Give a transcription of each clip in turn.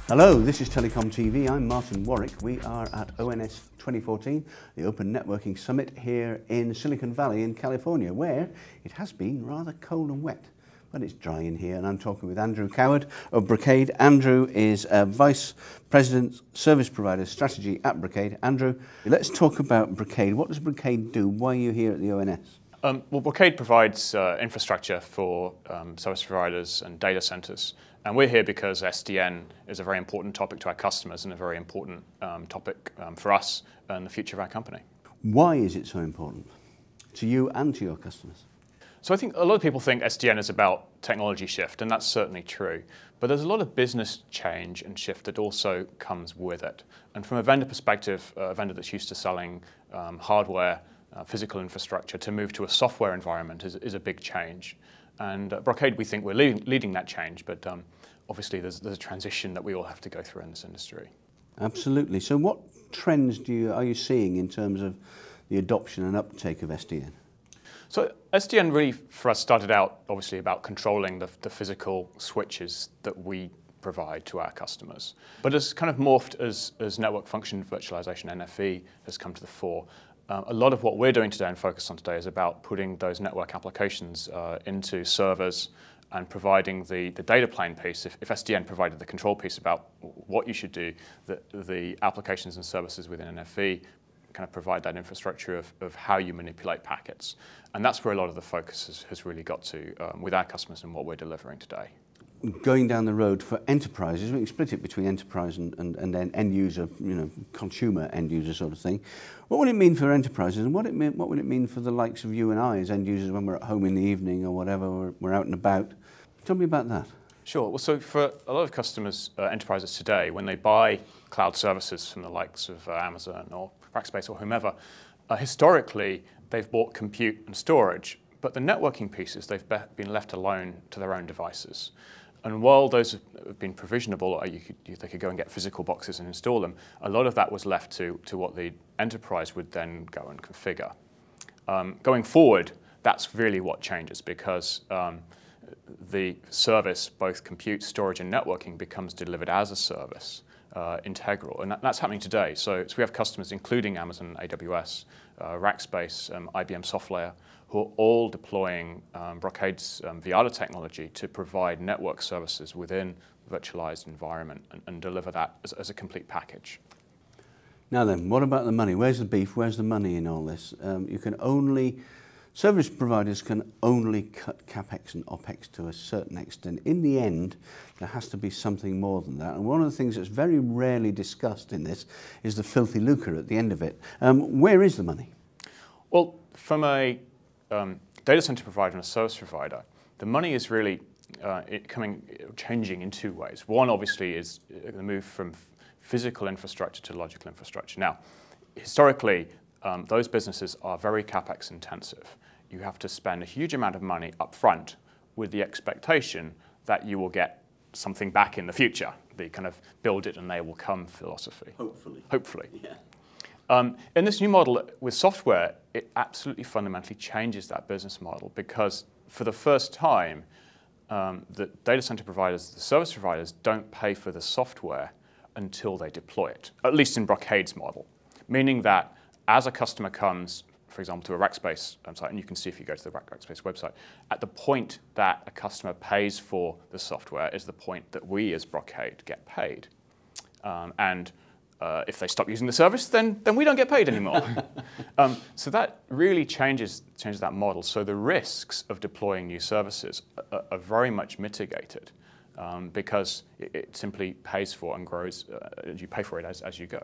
Hello, this is TelecomTV. I'm Martyn Warwick. We are at ONS 2014, the Open Networking Summit here in Silicon Valley in California, where it has been rather cold and wet, but it's dry in here. And I'm talking with Andrew Coward of Brocade. Andrew is Vice President Service Provider Strategy at Brocade. Andrew, let's talk about Brocade. What does Brocade do? Why are you here at the ONS? Well, Brocade provides infrastructure for service providers and data centers. And we're here because SDN is a very important topic to our customers and a very important topic for us and the future of our company. Why is it so important to you and to your customers? So I think a lot of people think SDN is about technology shift, and that's certainly true. But there's a lot of business change and shift that also comes with it. And from a vendor perspective, a vendor that's used to selling hardware, physical infrastructure, to move to a software environment is a big change. And at Brocade, we think we're leading that change, but obviously there's a transition that we all have to go through in this industry. Absolutely. So what trends are you seeing in terms of the adoption and uptake of SDN? So SDN really, for us, started out obviously about controlling the physical switches that we provide to our customers. But it's kind of morphed as network function virtualization, NFV, has come to the fore. A lot of what we're doing today and focused on today is about putting those network applications into servers and providing the data plane piece. If SDN provided the control piece about what you should do, the applications and services within NFV kind of provide that infrastructure of how you manipulate packets. And that's where a lot of the focus has really got to with our customers and what we're delivering today. Going down the road for enterprises, we can split it between enterprise and then end user, consumer end user sort of thing. What would it mean for enterprises, and what would it mean for the likes of you and I as end users when we're at home in the evening or whatever, we're out and about? Tell me about that. Sure. Well, so for a lot of customers, enterprises today, when they buy cloud services from the likes of Amazon or Rackspace or whomever, historically they've bought compute and storage, but the networking pieces, they've been left alone to their own devices. And while those have been provisionable, they could go and get physical boxes and install them, a lot of that was left to what the enterprise would then go and configure. Going forward, that's really what changes, because the service, both compute, storage, and networking, becomes delivered as a service, integral. And that's happening today. So we have customers, including Amazon AWS, Rackspace, IBM SoftLayer, who are all deploying Brocade's Viata technology to provide network services within the virtualized environment and deliver that as a complete package. Now then, what about the money? Where's the beef? Where's the money in all this? Service providers can only cut capex and opex to a certain extent. In the end, there has to be something more than that. And one of the things that's very rarely discussed in this is the filthy lucre at the end of it. Where is the money? Well, from a data center provider and a service provider, the money is really changing in two ways. One, obviously, is the move from physical infrastructure to logical infrastructure. Now, historically, those businesses are very capex intensive. You have to spend a huge amount of money up front with the expectation that you will get something back in the future, the kind of build it and they will come philosophy. Hopefully. Hopefully. Yeah. In this new model with software, it absolutely fundamentally changes that business model, because for the first time, the data center providers, the service providers, don't pay for the software until they deploy it, at least in Brocade's model, meaning that as a customer comes, for example, to a Rackspace site, and you can see if you go to the Rackspace website, at the point that a customer pays for the software is the point that we as Brocade get paid. If they stop using the service, then we don't get paid anymore. So that really changes that model. So the risks of deploying new services are very much mitigated, because it simply pays for and grows. You pay for it as you go.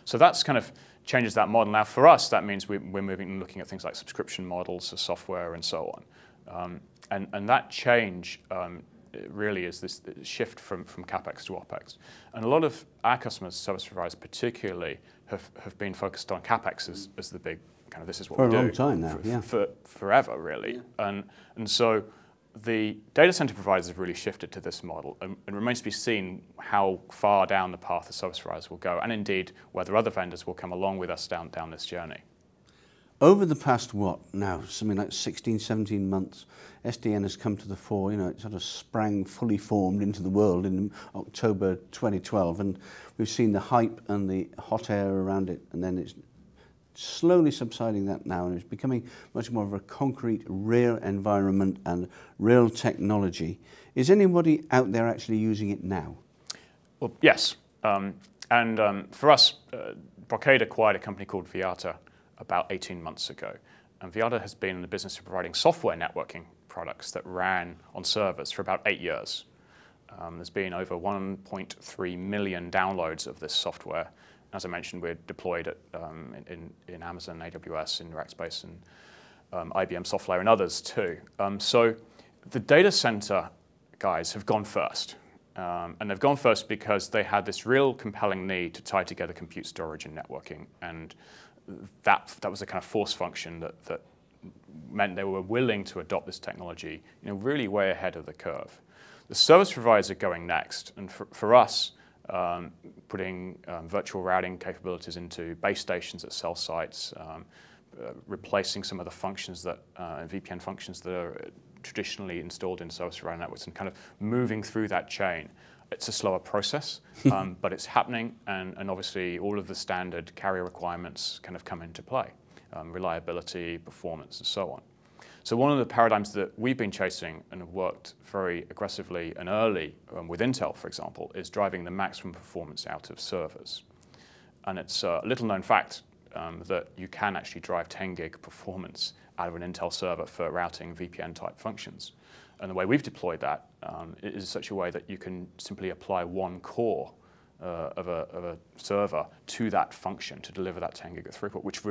So that's kind of changes that model. Now for us, that means we're moving and looking at things like subscription models for software and so on. And that change really is this shift from capex to opex. And a lot of our customers, service providers particularly, have been focused on capex as the big kind of this is what we do. For a long time now, for forever really. Yeah. And so the data center providers have really shifted to this model, and it remains to be seen how far down the path the service providers will go, and indeed whether other vendors will come along with us down this journey. Over the past, what now, something like 16, 17 months, SDN has come to the fore. You know, it sort of sprang fully formed into the world in October 2012, and we've seen the hype and the hot air around it, and then it's slowly subsiding that now, and it's becoming much more of a concrete, real environment and real technology. Is anybody out there actually using it now? Well, yes. For us, Brocade acquired a company called Viata about 18 months ago. And Viata has been in the business of providing software networking products that ran on servers for about 8 years. There's been over 1.3 million downloads of this software. As I mentioned, we're deployed at, in Amazon, AWS, in Rackspace, and IBM SoftLayer, and others too. So the data center guys have gone first. And they've gone first because they had this real compelling need to tie together compute, storage, and networking. And that was a kind of force function that meant they were willing to adopt this technology, you know, really way ahead of the curve. The service providers are going next, and for us, putting virtual routing capabilities into base stations at cell sites, replacing some of the functions that VPN functions that are traditionally installed in service provider networks, and kind of moving through that chain. It's a slower process, but it's happening, and obviously all of the standard carrier requirements kind of come into play, reliability, performance, and so on. So one of the paradigms that we've been chasing and have worked very aggressively and early with Intel, for example, is driving the maximum performance out of servers. And it's a little known fact that you can actually drive 10 gig performance out of an Intel server for routing VPN type functions. And the way we've deployed that is such a way that you can simply apply one core of a server to that function to deliver that 10 gig of throughput, which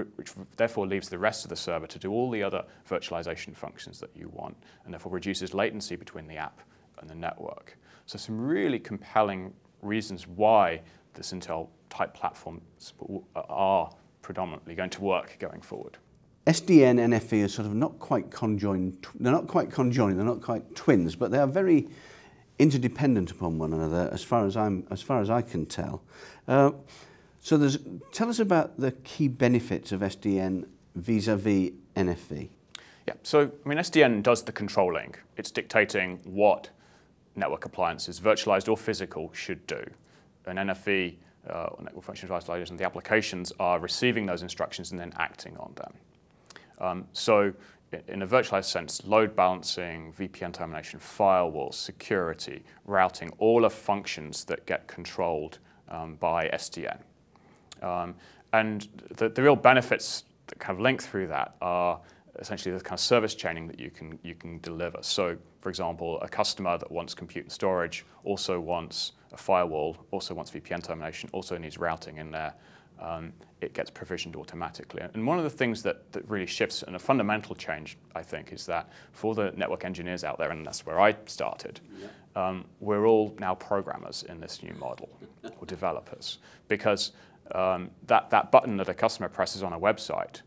therefore leaves the rest of the server to do all the other virtualization functions that you want, and therefore reduces latency between the app and the network. So some really compelling reasons why this Intel type platforms are predominantly going to work going forward. SDN and NFV are sort of not quite conjoined. They're not quite conjoined. They're not quite twins, but they are very interdependent upon one another, as far as I can tell. So tell us about the key benefits of SDN vis-a-vis NFV. Yeah. So I mean, SDN does the controlling. It's dictating what network appliances, virtualized or physical, should do. And NFV, network function virtualization, the applications are receiving those instructions and then acting on them. So in a virtualized sense, load balancing, VPN termination, firewall, security, routing, all are functions that get controlled by SDN. And the real benefits that kind of link through that are essentially the kind of service chaining that you can deliver. So, for example, a customer that wants compute and storage also wants a firewall, also wants VPN termination, also needs routing in there. It gets provisioned automatically. And one of the things that really shifts, and a fundamental change, I think, is that for the network engineers out there, and that's where I started, we're all now programmers in this new model, or developers, because that button that a customer presses on a website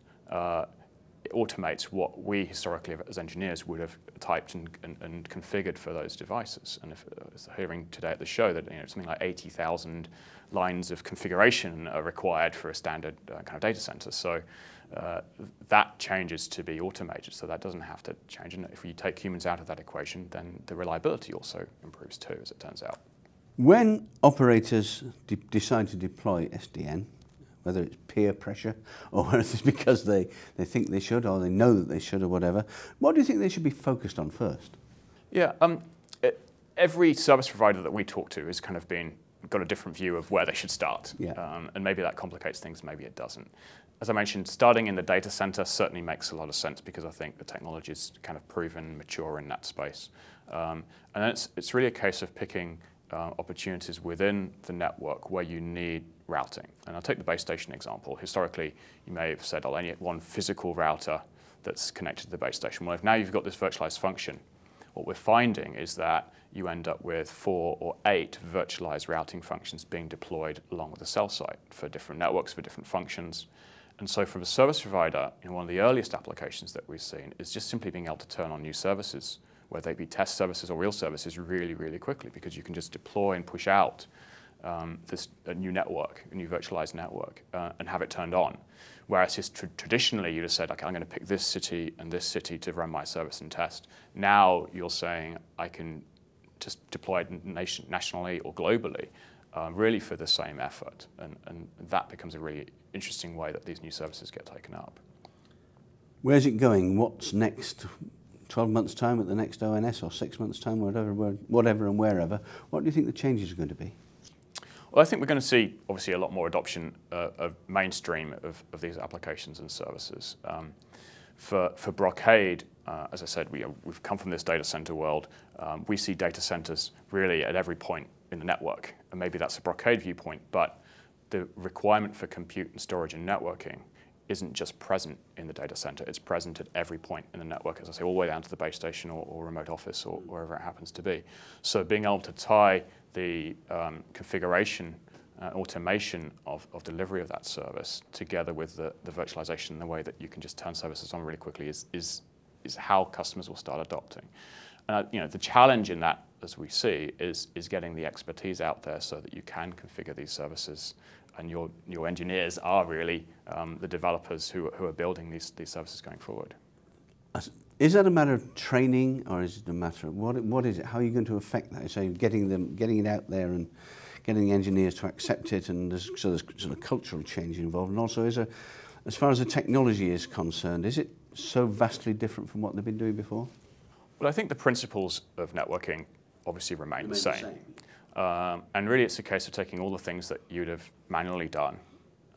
it automates what we historically as engineers would have typed and configured for those devices. And if hearing today at the show that something like 80,000 lines of configuration are required for a standard kind of data center. So that changes to be automated, so that doesn't have to change. And if you take humans out of that equation, then the reliability also improves too, as it turns out. When operators decide to deploy SDN, whether it's peer pressure or whether it's because they think they should or they know that they should or whatever, what do you think they should be focused on first? Yeah, every service provider that we talk to has kind of got a different view of where they should start. Yeah. And maybe that complicates things, maybe it doesn't. As I mentioned, starting in the data center certainly makes a lot of sense because I think the technology is kind of proven mature in that space. And then it's really a case of picking opportunities within the network where you need routing. And I'll take the base station example. Historically, you may have said, I only have one physical router that's connected to the base station. Well, if now you've got this virtualized function, what we're finding is that you end up with 4 or 8 virtualized routing functions being deployed along with the cell site for different networks, for different functions. And so from a service provider, one of the earliest applications that we've seen is just simply being able to turn on new services whether they be test services or real services, really, really quickly, because you can just deploy and push out a new network, a new virtualized network, and have it turned on. Whereas traditionally you'd have said, okay, I'm going to pick this city and this city to run my service and test. Now you're saying I can just deploy it nationally or globally, really for the same effort. And that becomes a really interesting way that these new services get taken up. Where's it going? What's next? 12 months' time at the next ONS, or 6 months' time, whatever and wherever? What do you think the changes are going to be? Well, I think we're going to see, obviously, a lot more adoption of mainstream of these applications and services. For Brocade, as I said, we've come from this data center world. We see data centers really at every point in the network, and maybe that's a Brocade viewpoint, but the requirement for compute and storage and networking isn't just present in the data center, it's present at every point in the network, as I say, all the way down to the base station or remote office or wherever it happens to be. So being able to tie the configuration, automation of delivery of that service together with the virtualization in the way that you can just turn services on really quickly is how customers will start adopting. The challenge in that, as we see, is getting the expertise out there so that you can configure these services, and your engineers are really the developers who are building these services going forward. Is that a matter of training, or is it a matter of what is it? How are you going to affect that? So getting it out there and getting the engineers to accept it, and there's sort of cultural change involved. And also, as far as the technology is concerned, is it so vastly different from what they've been doing before? Well, I think the principles of networking obviously remain the same. And really it's a case of taking all the things that you'd have manually done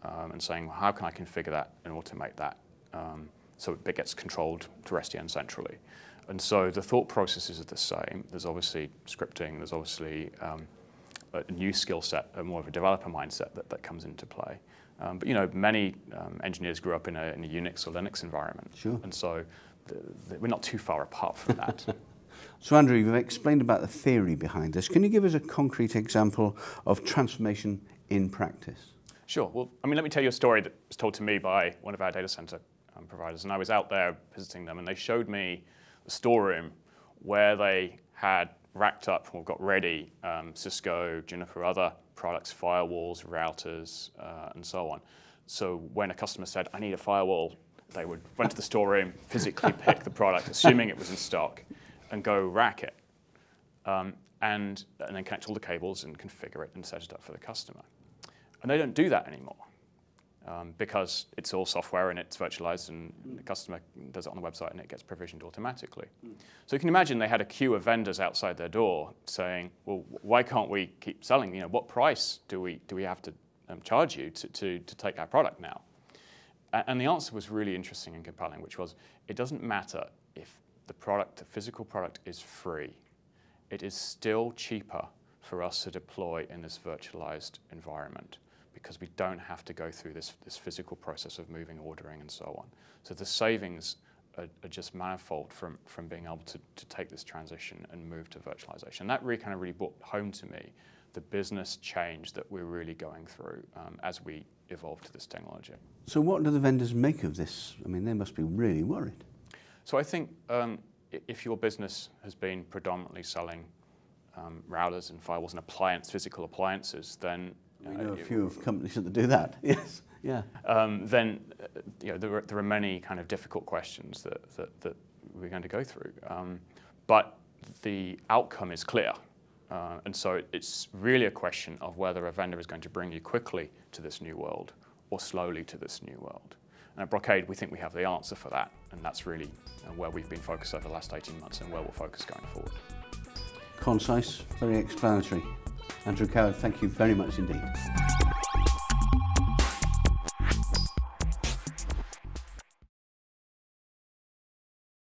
and saying, well, how can I configure that and automate that so it gets controlled through SDN centrally. And so the thought processes are the same. There's obviously scripting, there's obviously a new skill set, more of a developer mindset that comes into play. But many engineers grew up in a Unix or Linux environment. Sure. And so we're not too far apart from that. So Andrew, you've explained about the theory behind this. Can you give us a concrete example of transformation in practice? Sure. Well, let me tell you a story that was told to me by one of our data center providers. And I was out there visiting them, and they showed me the storeroom where they had racked up or got ready Cisco, Juniper, other products, firewalls, routers, and so on. So when a customer said, I need a firewall, they would run to the storeroom, physically pick the product, assuming it was in stock, and go rack it, and then connect all the cables and configure it and set it up for the customer. And they don't do that anymore because it's all software and it's virtualized, and the customer does it on the website and it gets provisioned automatically. So you can imagine they had a queue of vendors outside their door saying, well, why can't we keep selling? What price do we have to charge you to take our product now? And the answer was really interesting and compelling, which was, it doesn't matter if the physical product is free. It is still cheaper for us to deploy in this virtualized environment because we don't have to go through this physical process of moving, ordering, and so on. So the savings are just manifold from being able to take this transition and move to virtualization. And that really brought home to me the business change that we're really going through as we evolve to this technology. So what do the vendors make of this? They must be really worried. So I think if your business has been predominantly selling routers and firewalls and physical appliances, then we know a few of companies that do that. Yes, yeah. Then there are many kind of difficult questions that we're going to go through, but the outcome is clear, and so it's really a question of whether a vendor is going to bring you quickly to this new world or slowly to this new world. And at Brocade, we think we have the answer for that, and that's really where we've been focused over the last 18 months and where we'll focus going forward. Concise, very explanatory. Andrew Coward, thank you very much indeed.